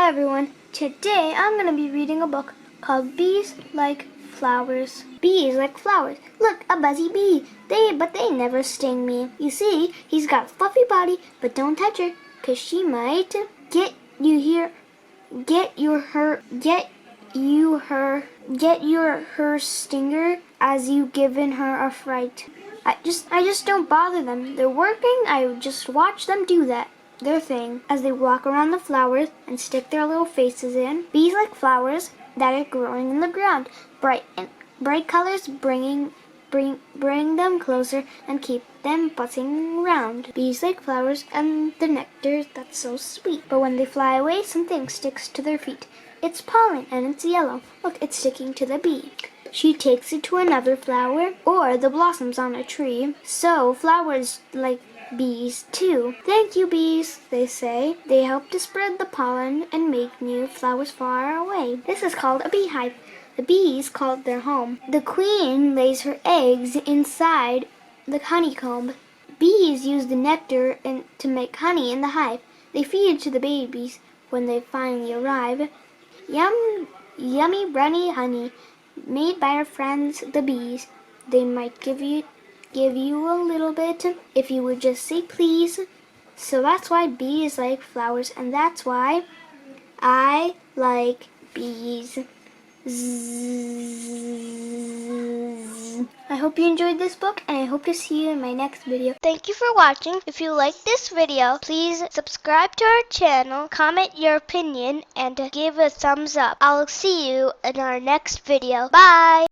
Hi everyone, today I'm going to be reading a book called Bees Like Flowers. Bees like flowers. Look, a buzzy bee. But they never sting me. You see, he's got a fluffy body, but don't touch her, 'cause she might get her stinger as you given her a fright. I just don't bother them. They're working, I just watch them do their thing as they walk around the flowers and stick their little faces in. Bees like flowers that are growing in the ground. Bright colors bring them closer and keep them buzzing around. Bees like flowers and the nectar that's so sweet. But when they fly away, something sticks to their feet. It's pollen and it's yellow. Look, it's sticking to the bee. She takes it to another flower or the blossoms on a tree. So flowers like bees too. Thank you, bees, they say. They help to spread the pollen and make new flowers far away. This is called a beehive. The bees call it their home. The queen lays her eggs inside the honeycomb. Bees use the nectar to make honey in the hive. They feed it to the babies when they finally arrive. Yummy runny honey made by our friends the bees. They might give you a little bit if you would just say please. So that's why bees like flowers, and that's why I like bees. Zzz. I hope you enjoyed this book, and I hope to see you in my next video. Thank you for watching. If you like this video, please subscribe to our channel, comment your opinion, and give a thumbs up. I'll see you in our next video. Bye!